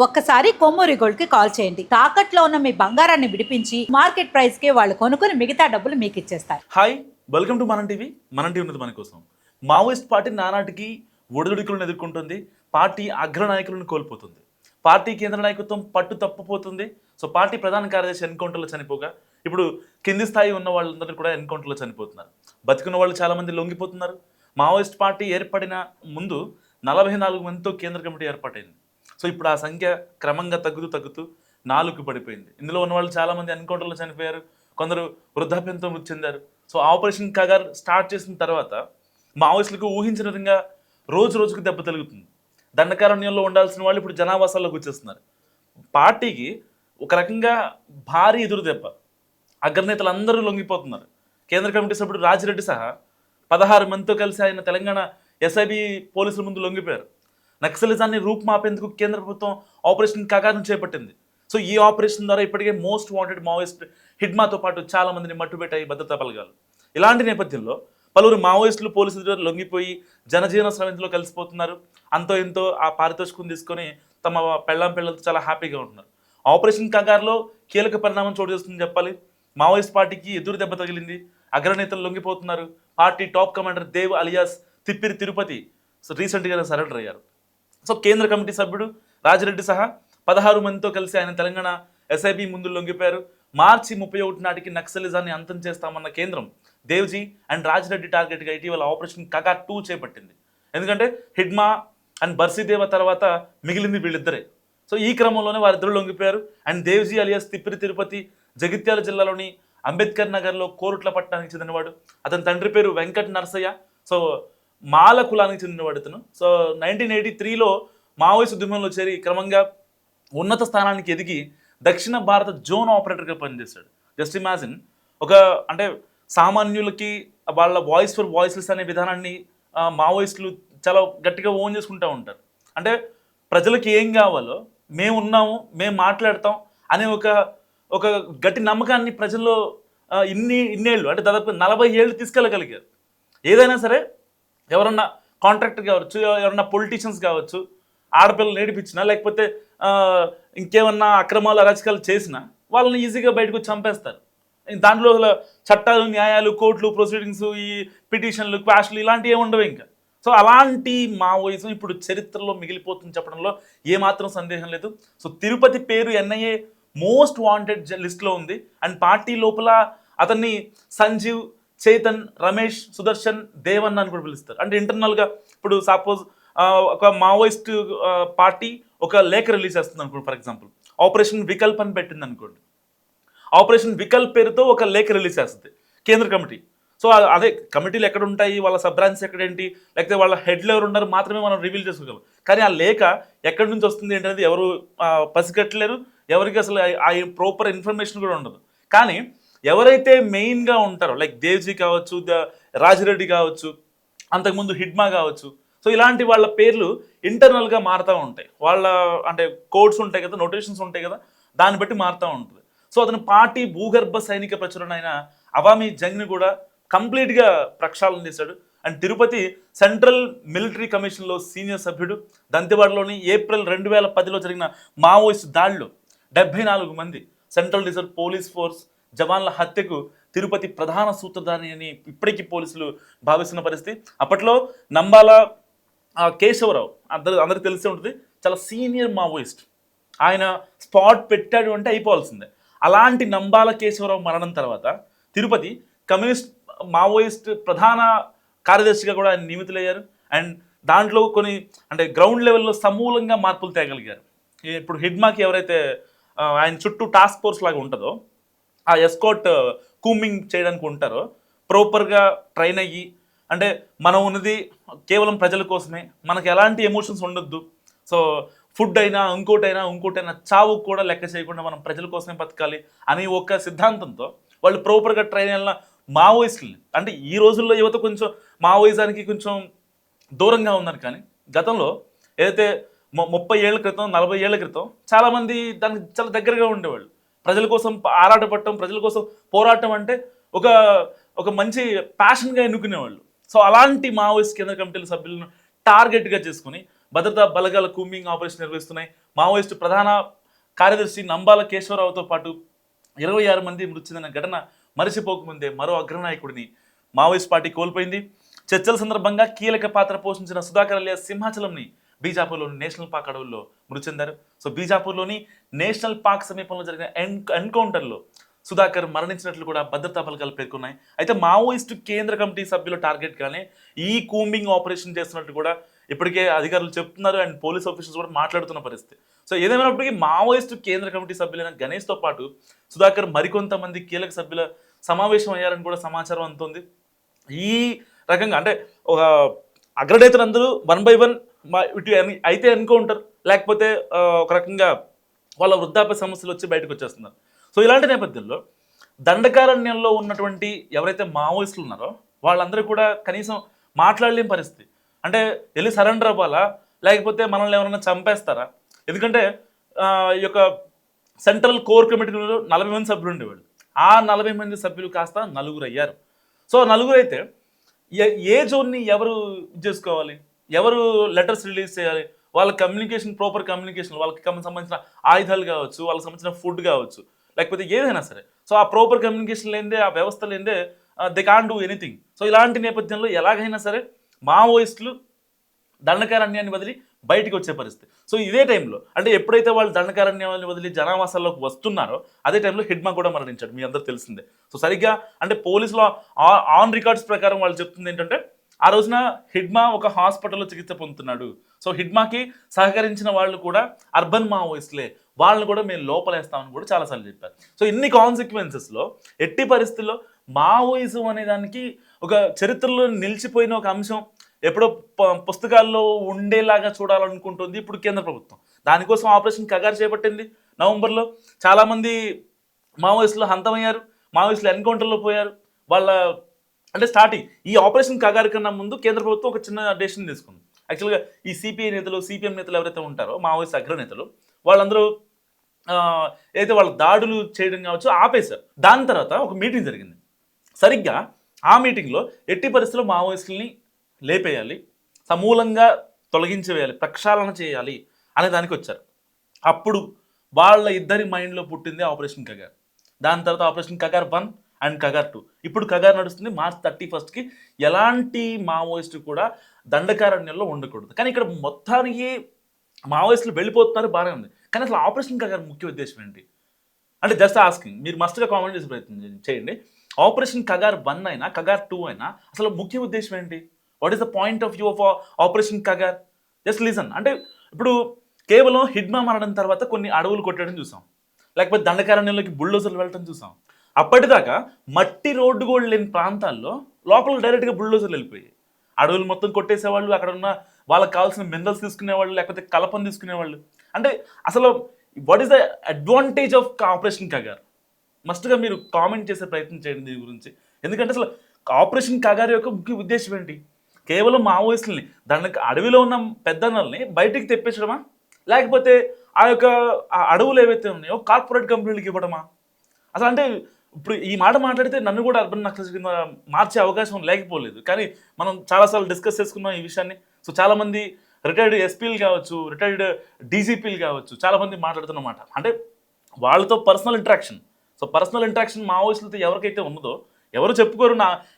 ఒక్కసారి కొమ్మూరి గోల్డ్ కి కాల్ చేయండి. తాకట్లో ఉన్న మీ బంగారాన్ని విడిపించి మార్కెట్ ప్రైస్ కి వాళ్ళు కొనుక్కుని మిగతా డబ్బులు మీకు ఇచ్చేస్తారు. హాయ్, వెల్కమ్ టు మనం టీవీ. మనం టీవీ ఉన్నది మన కోసం. మావోయిస్ట్ పార్టీ నానాటికి ఒడిదుడుకులను ఎదుర్కొంటుంది. పార్టీ అగ్రనాయకులను కోల్పోతుంది. పార్టీ కేంద్ర నాయకత్వం పట్టు తప్పిపోతుంది. సో పార్టీ ప్రధాన కార్యదర్శి ఎన్కౌంటర్లో చనిపోగా ఇప్పుడు కింది స్థాయి ఉన్న వాళ్ళందరూ కూడా ఎన్కౌంటర్లో చనిపోతున్నారు. బతికున్న వాళ్ళు చాలా మంది లొంగిపోతున్నారు. మావోయిస్ట్ పార్టీ ఏర్పడిన ముందు 44 మందితో కేంద్ర కమిటీ ఏర్పాటైంది. సో ఇప్పుడు ఆ సంఖ్య క్రమంగా తగ్గుతూ 4కు పడిపోయింది. ఇందులో ఉన్న వాళ్ళు చాలామంది ఎన్కౌంటర్లో చనిపోయారు. కొందరు వృద్ధాప్యంతో మృతి చెందారు. సో ఆపరేషన్ కగార్ స్టార్ట్ చేసిన తర్వాత మావోయిస్టులకు ఊహించిన విధంగా రోజు రోజుకు దెబ్బ తగులుతుంది. దండకారణ్యంలో ఉండాల్సిన వాళ్ళు ఇప్పుడు జనావాసాల్లోకి వచ్చేస్తున్నారు. పార్టీకి ఒక రకంగా భారీ ఎదురు దెబ్బ. అగ్రనేతలు అందరూ లొంగిపోతున్నారు. కేంద్ర కమిటీ సభ్యుడు రాజిరెడ్డి సహా 16 మందితో కలిసి ఆయన తెలంగాణ ఎస్ఐబి పోలీసుల ముందు లొంగిపోయారు. నక్సలిజాన్ని రూపుమాపేందుకు కేంద్ర ప్రభుత్వం ఆపరేషన్ కగార్ను చేపట్టింది. సో ఈ ఆపరేషన్ ద్వారా ఇప్పటికే మోస్ట్ వాంటెడ్ మావోయిస్ట్ హిడ్మాతో పాటు చాలా మందిని మట్టుబెట్టాయి భద్రతా బలగాలు. ఇలాంటి నేపథ్యంలో పలువురు మావోయిస్టులు పోలీసుల ద్వారా లొంగిపోయి జనజీవన స్రవంతిలో కలిసిపోతున్నారు. అంతో ఎంతో ఆ పారితోషికం తీసుకొని తమ పిల్లలతో చాలా హ్యాపీగా ఉంటున్నారు. ఆపరేషన్ కగార్లో కీలక పరిణామం చోటు చేస్తుందని చెప్పాలి. మావోయిస్ట్ పార్టీకి ఎదురు దెబ్బ తగిలింది. అగ్రనేతలు లొంగిపోతున్నారు. Party top commander Dev alias Tippiri Tirupati రీసెంట్గానే సరెండర్ అయ్యారు. సో కేంద్ర కమిటీ సభ్యుడు రాజిరెడ్డి సహా 16 మందితో కలిసి ఆయన తెలంగాణ ఎస్ఐబి ముందు లొంగిపోయారు. మార్చి 31 నాటికి నక్సలిజాన్ని అంతం చేస్తామన్న కేంద్రం దేవ్జీ అండ్ రాజిరెడ్డి టార్గెట్గా ఇటీవల ఆపరేషన్ కగార్ 2 చేపట్టింది. ఎందుకంటే హిడ్మా అండ్ బర్సీదేవ తర్వాత మిగిలింది వీళ్ళిద్దరే. సో ఈ క్రమంలోనే వారిద్దరు లొంగిపోయారు. అండ్ దేవ్జీ అలియాస్ తిప్పిరి తిరుపతి జగిత్యాల జిల్లాలోని అంబేద్కర్ నగర్లో కోరుట్ల పట్టణానికి చెందినవాడు. అతని తండ్రి పేరు వెంకట నరసయ్య. సో మాల కులానికి చెందినవాడు ఇతను. సో 1983లో మావోయిస్ట్ ఉద్యమంలో చేరి క్రమంగా ఉన్నత స్థానానికి ఎదిగి దక్షిణ భారత జోన్ ఆపరేటర్గా పనిచేశాడు. జస్ట్ ఇమాజిన్, అంటే సామాన్యులకి వాళ్ళ వాయిస్ ఫర్ వాయిస్లెస్ అనే విధానాన్ని మావోయిస్టులు చాలా గట్టిగా ఓన్ చేసుకుంటూ ఉంటారు. అంటే ప్రజలకు ఏం కావాలో మేము ఉన్నాము, మేము మాట్లాడతాం అనే ఒక గట్టి నమ్మకాన్ని ప్రజల్లో ఇన్నేళ్ళు అంటే దాదాపు 40 ఏళ్ళు తీసుకెళ్ళగలిగారు. ఏదైనా సరే ఎవరన్నా కాంట్రాక్టర్ కావచ్చు, ఎవరన్నా పొలిటీషియన్స్ కావచ్చు, ఆడపిల్లలు నేడిపించినా లేకపోతే ఇంకేమన్నా అక్రమాలు అరాచకాలు చేసినా వాళ్ళని ఈజీగా బయటకు చంపేస్తారు. దాంట్లో చట్టాలు, న్యాయాలు, కోర్టులు, ప్రొసీడింగ్స్, ఈ పిటిషన్లు, క్వాష్లు ఇలాంటివి ఉండవు ఇంకా. సో అలాంటి మావోయిజం ఇప్పుడు చరిత్రలో మిగిలిపోతుంది చెప్పడంలో ఏమాత్రం సందేహం లేదు. సో తిరుపతి పేరు ఎన్ఐఏ మోస్ట్ వాంటెడ్ లిస్ట్లో ఉంది. అండ్ పార్టీ లోపల అతన్ని సంజీవ్, చేతన్, రమేష్, సుదర్శన్, దేవన్ అని కూడా పిలుస్తారు. అంటే ఇంటర్నల్గా ఇప్పుడు సపోజ్ ఒక మావోయిస్ట్ పార్టీ ఒక లేఖ రిలీజ్ చేస్తుంది అనుకోండి. ఫర్ ఎగ్జాంపుల్ ఆపరేషన్ వికల్ప్ అని పెట్టింది అనుకోండి. ఆపరేషన్ వికల్ప్ పేరుతో ఒక లేఖ రిలీజ్ చేస్తుంది కేంద్ర కమిటీ. సో అదే కమిటీలు ఎక్కడ ఉంటాయి, వాళ్ళ సబ్ బ్రాంచెస్ ఎక్కడేంటి, లేకపోతే వాళ్ళ హెడ్లు ఎవరు ఉన్నారు మాత్రమే మనం రివీల్ చేసుకోగలం. కానీ ఆ లేఖ ఎక్కడి నుంచి వస్తుంది ఏంటనేది ఎవరు పసిగట్టలేరు. ఎవరికి అసలు ఆ ప్రాపర్ ఇన్ఫర్మేషన్ కూడా ఉండదు. కానీ ఎవరైతే మెయిన్గా ఉంటారో లైక్ దేవ్జీ కావచ్చు, రాజిరెడ్డి కావచ్చు, అంతకుముందు హిడ్మా కావచ్చు, సో ఇలాంటి వాళ్ళ పేర్లు ఇంటర్నల్గా మారుతూ ఉంటాయి. వాళ్ళ అంటే కోడ్స్ ఉంటాయి కదా, నోటేషన్స్ ఉంటాయి కదా, దాన్ని బట్టి మారుతూ ఉంటుంది. సో అతను పార్టీ భూగర్భ సైనిక ప్రచురణ అయిన అవామీ జంగ్ని కూడా కంప్లీట్గా ప్రక్షాళన చేశాడు. అండ్ తిరుపతి సెంట్రల్ మిలిటరీ కమిషన్లో సీనియర్ సభ్యుడు. దంతెవాడలోని ఏప్రిల్ 2010లో జరిగిన మావోయిస్ట్ దాడిలో 74 మంది సెంట్రల్ రిజర్వ్ పోలీస్ ఫోర్స్ జవాన్ల హత్యకు తిరుపతి ప్రధాన సూత్రధారి అని ఇప్పటికీ పోలీసులు భావిస్తున్న పరిస్థితి. అప్పట్లో నంబాల కేశవరావు అందరికి తెలిసే ఉంటుంది, చాలా సీనియర్ మావోయిస్ట్. ఆయన స్పాట్ పెట్టాడు అంటే అయిపోవాల్సిందే. అలాంటి నంబాల కేశవరావు మరణం తర్వాత తిరుపతి కమ్యూనిస్ట్ మావోయిస్ట్ ప్రధాన కార్యదర్శిగా కూడా ఆయన నియమితులయ్యారు. అండ్ దాంట్లో కొన్ని అంటే గ్రౌండ్ లెవెల్లో సమూలంగా మార్పులు తేగలిగారు. ఇప్పుడు హిడ్మాకి ఎవరైతే ఆయన చుట్టూ టాస్క్ ఫోర్స్ లాగా ఉంటుందో, ఆ ఎస్కాట్ కూమింగ్ చేయడానికి ఉంటారో, ప్రాపర్గా ట్రైన్ అయ్యి, అంటే మనం ఉన్నది కేవలం ప్రజల కోసమే, మనకు ఎలాంటి ఎమోషన్స్ ఉండొద్దు, సో ఫుడ్ అయినా ఇంకోటైనా చావు కూడా లెక్క చేయకుండా మనం ప్రజల కోసమే బతకాలి అని ఒక సిద్ధాంతంతో వాళ్ళు ప్రాపర్గా ట్రైన్ అయిన మావోయిస్టులు. అంటే ఈ రోజుల్లో యువత కొంచెం మావోయిజానికి కొంచెం దూరంగా ఉన్నారు. కానీ గతంలో ఏదైతే 30 ఏళ్ల క్రితం, 40 ఏళ్ల క్రితం చాలామంది దానికి చాలా దగ్గరగా ఉండేవాళ్ళు. ప్రజల కోసం ఆరాటపడటం, ప్రజల కోసం పోరాటం అంటే ఒక మంచి ప్యాషన్గా ఎన్నుకునేవాళ్ళు. సో అలాంటి మావోయిస్ట్ కేంద్ర కమిటీల సభ్యులను టార్గెట్గా చేసుకుని భద్రతా బలగాల కూంబింగ్ ఆపరేషన్ నిర్వహిస్తున్నాయి. మావోయిస్టు ప్రధాన కార్యదర్శి నంబాల కేశవరావుతో పాటు 26 మంది మృతి చెందిన ఘటన మరిచిపోకముందే మరో అగ్రనాయకుడిని మావోయిస్ట్ పార్టీ కోల్పోయింది. చర్చల సందర్భంగా కీలక పాత్ర పోషించిన సుధాకర్ అలియాస్ సింహాచలంని బీజాపూర్లోని నేషనల్ పార్క్ అడవుల్లో మృతి చెందారు. సో బీజాపూర్లోని నేషనల్ పార్క్ సమీపంలో జరిగిన ఎన్కౌంటర్లో సుధాకర్ మరణించినట్లు కూడా భద్రతా బలగాలు పేర్కొన్నాయి. అయితే మావోయిస్టు కేంద్ర కమిటీ సభ్యుల టార్గెట్గానే ఈ కూంబింగ్ ఆపరేషన్ చేస్తున్నట్టు కూడా ఇప్పటికే అధికారులు చెప్తున్నారు అండ్ పోలీస్ ఆఫీసర్స్ కూడా మాట్లాడుతున్న పరిస్థితి. సో ఏదేమైనప్పటికీ మావోయిస్టు కేంద్ర కమిటీ సభ్యులైన గణేష్తో పాటు సుధాకర్ మరికొంతమంది కీలక సభ్యుల సమావేశం అయ్యారని కూడా సమాచారం అందుతుంది. ఈ రకంగా అంటే ఒక అగ్రనేతలందరూ 1 by 1 ఇటు అయితే ఎన్కౌంటర్ లేకపోతే ఒక రకంగా వాళ్ళ వృద్ధాప్య సమస్యలు వచ్చి బయటకు వచ్చేస్తున్నారు. సో ఇలాంటి నేపథ్యంలో దండకారణ్యంలో ఉన్నటువంటి ఎవరైతే మావోయిస్టులు ఉన్నారో వాళ్ళందరూ కూడా కనీసం మాట్లాడలేని పరిస్థితి. అంటే వెళ్ళి సరెండర్ అవ్వాలా లేకపోతే మనల్ని ఎవరైనా చంపేస్తారా? ఎందుకంటే ఈ యొక్క సెంట్రల్ కోర్ కమిటీలో 40 మంది సభ్యులు ఉండేవాళ్ళు. ఆ 40 మంది సభ్యులు కాస్త 9 అయ్యారు. సో 9 అయితే ఏ జోన్ని ఎవరు చేసుకోవాలి, ఎవరు లెటర్స్ రిలీజ్ చేయాలి, వాళ్ళ కమ్యూనికేషన్ ప్రాపర్ కమ్యూనికేషన్, వాళ్ళకి సంబంధించిన ఆయుధాలు కావచ్చు, వాళ్ళకి సంబంధించిన ఫుడ్ కావచ్చు, లేకపోతే ఏదైనా సరే. సో ఆ ప్రాపర్ కమ్యూనికేషన్ లేదే, ఆ వ్యవస్థ లేదే they can do anything. So ఇలాంటి నేపథ్యంలో ఎలాగైనా సరే మావోయిస్టులు దండకారణ్యాన్ని వదిలి బయటికి వచ్చే పరిస్థితి. సో ఇదే టైంలో అంటే ఎప్పుడైతే వాళ్ళు దండకారణ్యాన్ని వదిలి జనావాసాల్లోకి వస్తున్నారో అదే టైంలో హిడ్మా కూడా మరణించాడు, మీ అందరూ తెలిసిందే. సో సరిగ్గా అంటే పోలీసులో ఆన్ రికార్డ్స్ ప్రకారం వాళ్ళు చెప్తుంది ఏంటంటే ఆ రోజున హిడ్మా ఒక హాస్పిటల్లో చికిత్స పొందుతున్నాడు. సో హిడ్మాకి సహకరించిన వాళ్ళు కూడా అర్బన్ మావోయిస్టులే, వాళ్ళని కూడా మేము లోపలేస్తామని కూడా చాలాసార్లు చెప్పారు. సో ఇన్ని కాన్సిక్వెన్సెస్లో ఎట్టి పరిస్థితుల్లో మావోయిజం అనే దానికి ఒక చరిత్రలో నిలిచిపోయిన ఒక అంశం ఎప్పుడో పుస్తకాల్లో ఉండేలాగా చూడాలనుకుంటుంది ఇప్పుడు కేంద్ర ప్రభుత్వం. దానికోసం ఆపరేషన్ కగారు చేపట్టింది. నవంబర్లో చాలామంది మావోయిస్టులు హంతమయ్యారు, మావోయిస్టులు ఎన్కౌంటర్లో పోయారు. వాళ్ళ అంటే స్టార్టింగ్ ఈ ఆపరేషన్ కగారు కన్నా ముందు కేంద్ర ప్రభుత్వం ఒక చిన్న డెసిషన్ తీసుకుంది. యాక్చువల్గా ఈ సిపిఐ నేతలు, సిపిఎం నేతలు ఎవరైతే ఉంటారో మావోయిస్ట్ అగ్రనేతలు వాళ్ళందరూ అయితే వాళ్ళ దాడులు చేయడం కావచ్చు ఆపేశారు. దాని తర్వాత ఒక మీటింగ్ జరిగింది. సరిగ్గా ఆ మీటింగ్లో ఎట్టి పరిస్థితుల్లో మావోయిస్టుల్ని లేపేయాలి, సమూలంగా తొలగించేయాలి, ప్రక్షాళన చేయాలి అనే దానికి వచ్చారు. అప్పుడు వాళ్ళ ఇద్దరి మైండ్లో పుట్టింది ఆపరేషన్ కగార్. దాని తర్వాత ఆపరేషన్ కగార్ 1 అండ్ కగార్ 2. ఇప్పుడు కగార్ నడుస్తుంది. మార్చ్ 31కి ఎలాంటి మావోయిస్టు కూడా దండకారణ్యంలో ఉండకూడదు. కానీ ఇక్కడ మొత్తానికి మావోయిస్టులు వెళ్ళిపోతున్నారు, బాగానే ఉంది. కానీ అసలు ఆపరేషన్ కగార్ ముఖ్య ఉద్దేశం ఏంటి అంటే జస్ట్ ఆస్కింగ్, మీరు మస్ట్గా కామెంట్ చేసే ప్రయత్నం చేయండి. ఆపరేషన్ కగార్ 1 అయినా కగార్ 2 అయినా అసలు ముఖ్య ఉద్దేశం ఏంటి? What is the point of view of operation Kagar? Just listen. అంటే ఇప్పుడు కేవలం హిడ్మా మరణం తర్వాత కొన్ని అడవులు కొట్టడం చూసాం, లేకపోతే దండకారణ్యంలోకి బుల్డోజర్లు వెళ్ళటం చూసాం. అప్పటిదాకా మట్టి రోడ్డు కూడా లేని ప్రాంతాల్లో లోపల డైరెక్ట్గా బుల్డోజర్లు వెళ్ళిపోయాయి. అడవులు మొత్తం కొట్టేసేవాళ్ళు, అక్కడ ఉన్న వాళ్ళకి కావాల్సిన మినరల్స్ తీసుకునేవాళ్ళు, లేకపోతే కలపను తీసుకునేవాళ్ళు. అంటే అసలు what is the advantage of operation Kagar? మస్ట్గా మీరు కామెంట్ చేసే ప్రయత్నం చేయండి దీని గురించి. ఎందుకంటే అసలు ఆపరేషన్ కగార్ యొక్క ముఖ్య ఉద్దేశం ఏంటి? కేవలం మావోయిస్టుల్ని అడవిలో ఉన్న పెద్దన్నల్ని బయటికి తెప్పించడమా, లేకపోతే ఆ యొక్క అడవులు ఏవైతే ఉన్నాయో కార్పొరేట్ కంపెనీలకు ఇవ్వడమా? అసలు అంటే ఇప్పుడు ఈ మాట మాట్లాడితే నన్ను కూడా అర్బన్ నక్సల్స్ కింద మార్చే అవకాశం లేకపోలేదు. కానీ మనం చాలాసార్లు డిస్కస్ చేసుకున్నాం ఈ విషయాన్ని. సో చాలామంది రిటైర్డ్ ఎస్పీలు కావచ్చు, రిటైర్డ్ డీజీపీలు కావచ్చు, చాలామంది మాట్లాడుతున్నమాట. అంటే వాళ్ళతో personal interaction. So personal interaction మావోయిస్టులతో ఎవరికైతే ఉన్నదో ఎవరు చెప్పుకోరు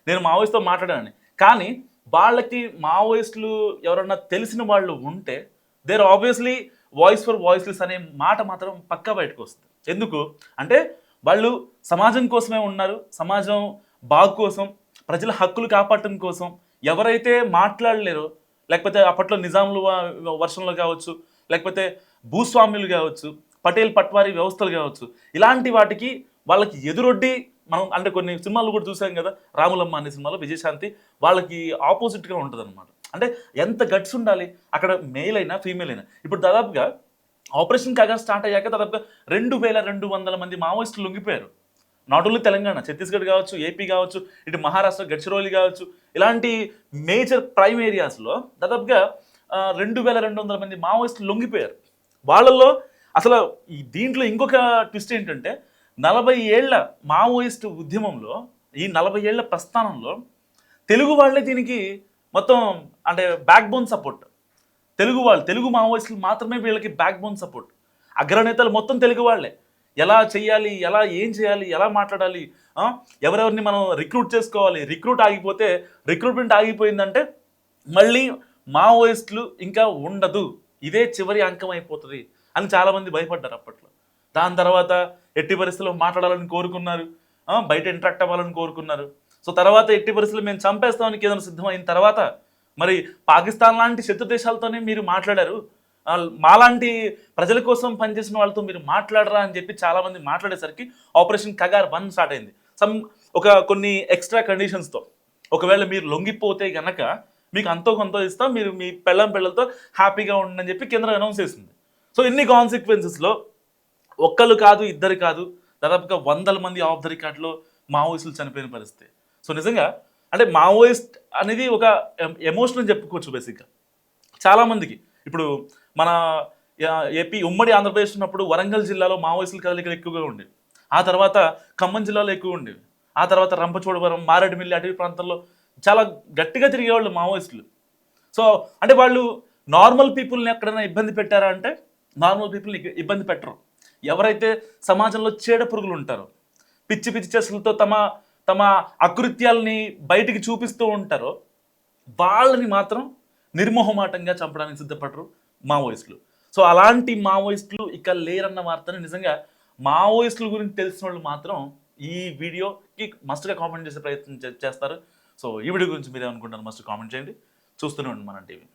నేను మావోయిస్ట్తో మాట్లాడానని. కానీ వాళ్ళకి మావోయిస్టులు ఎవరన్నా తెలిసిన వాళ్ళు ఉంటే there obviously voice for voiceless అనే మాట మాత్రం పక్కా బయటకు వస్తుంది. ఎందుకు అంటే వాళ్ళు సమాజం కోసమే ఉన్నారు, సమాజం బాగు కోసం, ప్రజల హక్కులు కాపాడటం కోసం. ఎవరైతే మాట్లాడలేరో, లేకపోతే అప్పట్లో నిజాములు వర్షంలో కావచ్చు, లేకపోతే భూస్వామ్యులు కావచ్చు, పటేల్ పట్వారీ వ్యవస్థలు కావచ్చు, ఇలాంటి వాటికి వాళ్ళకి ఎదురొడ్డి మనం అంటే కొన్ని సినిమాలు కూడా చూసాం కదా, రాములమ్మ అనే సినిమాలో విజయశాంతి వాళ్ళకి ఆపోజిట్గా ఉంటుంది అనమాట. అంటే ఎంత గట్స్ ఉండాలి అక్కడ, మేల్ అయినా ఫీమేల్ అయినా. ఇప్పుడు దాదాపుగా ఆపరేషన్ కగార్ స్టార్ట్ అయ్యాక దాదాపుగా 2200 మంది మావోయిస్టులు లొంగిపోయారు. నాట్ ఓన్లీ తెలంగాణ, ఛత్తీస్గఢ్ కావచ్చు, ఏపీ కావచ్చు, ఇటు మహారాష్ట్ర గడ్చిరోలి కావచ్చు, ఇలాంటి మేజర్ ప్రైమ్ ఏరియాస్లో దాదాపుగా 2200 మంది మావోయిస్టులు లొంగిపోయారు. వాళ్ళల్లో అసలు ఈ దీంట్లో ఇంకొక ట్విస్ట్ ఏంటంటే 40 ఏళ్ల మావోయిస్టు ఉద్యమంలో, ఈ 40 ఏళ్ల ప్రస్థానంలో తెలుగు వాళ్ళే దీనికి మొత్తం అంటే బ్యాక్ బోన్ సపోర్ట్. తెలుగు వాళ్ళు, తెలుగు మావోయిస్టులు మాత్రమే వీళ్ళకి బ్యాక్ బోన్ సపోర్ట్. అగ్రనేతలు మొత్తం తెలుగు వాళ్ళే. ఎలా చేయాలి, ఏం చేయాలి, ఎలా మాట్లాడాలి, ఎవరెవరిని మనం రిక్రూట్ చేసుకోవాలి, రిక్రూట్ ఆగిపోతే, రిక్రూట్మెంట్ ఆగిపోయిందంటే మళ్ళీ మావోయిస్టులు ఇంకా ఉండదు, ఇదే చివరి అంకం అయిపోతుంది అని చాలామంది భయపడ్డారు అప్పట్లో. దాని తర్వాత ఎట్టి పరిస్థితుల్లో మాట్లాడాలని కోరుకున్నారు, బయట ఇంటరాక్ట్ అవ్వాలని కోరుకున్నారు. సో తర్వాత ఎట్టి పరిస్థితుల్లో మేము చంపేస్తామని కేంద్రం సిద్ధమైన తర్వాత మరి పాకిస్తాన్ లాంటి శత్రు దేశాలతోనే మీరు మాట్లాడారు, మాలాంటి ప్రజల కోసం పనిచేసిన వాళ్ళతో మీరు మాట్లాడరా అని చెప్పి చాలామంది మాట్లాడేసరికి ఆపరేషన్ కగార్ 1 స్టార్ట్ అయింది. కొన్ని ఎక్స్ట్రా కండిషన్స్తో. ఒకవేళ మీరు లొంగిపోతే గనక మీకు అంతో కొంత ఇస్తాం, మీరు మీ పిల్లలతో హ్యాపీగా ఉండండి అని చెప్పి కేంద్రం అనౌన్స్ చేసింది. సో ఇన్ని కాన్సిక్వెన్సెస్లో ఒక్కళ్ళు కాదు, ఇద్దరు కాదు, దాదాపుగా 100 మంది ఆఫ్ ద రికార్డ్లో మావోయిస్టులు చనిపోయిన పరిస్థితి. సో నిజంగా అంటే మావోయిస్ట్ అనేది ఒక ఎమోషన్ అని చెప్పుకోవచ్చు బేసిక్గా చాలామందికి. ఇప్పుడు మన ఏపీ ఉమ్మడి ఆంధ్రప్రదేశ్ ఉన్నప్పుడు వరంగల్ జిల్లాలో మావోయిస్టుల కదలికలు ఎక్కువగా ఉండేవి. ఆ తర్వాత ఖమ్మం జిల్లాలో ఎక్కువ ఉండేవి. ఆ తర్వాత రంపచోడవరం, మారేడుమిల్లి అటవీ ప్రాంతాల్లో చాలా గట్టిగా తిరిగేవాళ్ళు మావోయిస్టులు. సో అంటే వాళ్ళు నార్మల్ పీపుల్ని ఎక్కడైనా ఇబ్బంది పెట్టారా అంటే నార్మల్ పీపుల్ని ఇబ్బంది పెట్టరు. ఎవరైతే సమాజంలో చీడ పురుగులు ఉంటారో, పిచ్చి పిచ్చి చేష్టలతో తమ అకృత్యాలని బయటికి చూపిస్తూ ఉంటారో వాళ్ళని మాత్రం నిర్మోహమాటంగా చంపడానికి సిద్ధపడరు మావోయిస్టులు. సో అలాంటి మావోయిస్టులు ఇక లేరన్న వార్తని నిజంగా మావోయిస్టుల గురించి తెలిసిన వాళ్ళు మాత్రం ఈ వీడియోకి మస్ట్గా కామెంట్ చేసే ప్రయత్నం చేస్తారు. సో ఈ వీడియో గురించి మీరు ఏమనుకుంటారు మస్ట్ కామెంట్ చేయండి. చూస్తూనే ఉండండి మన టీవీ.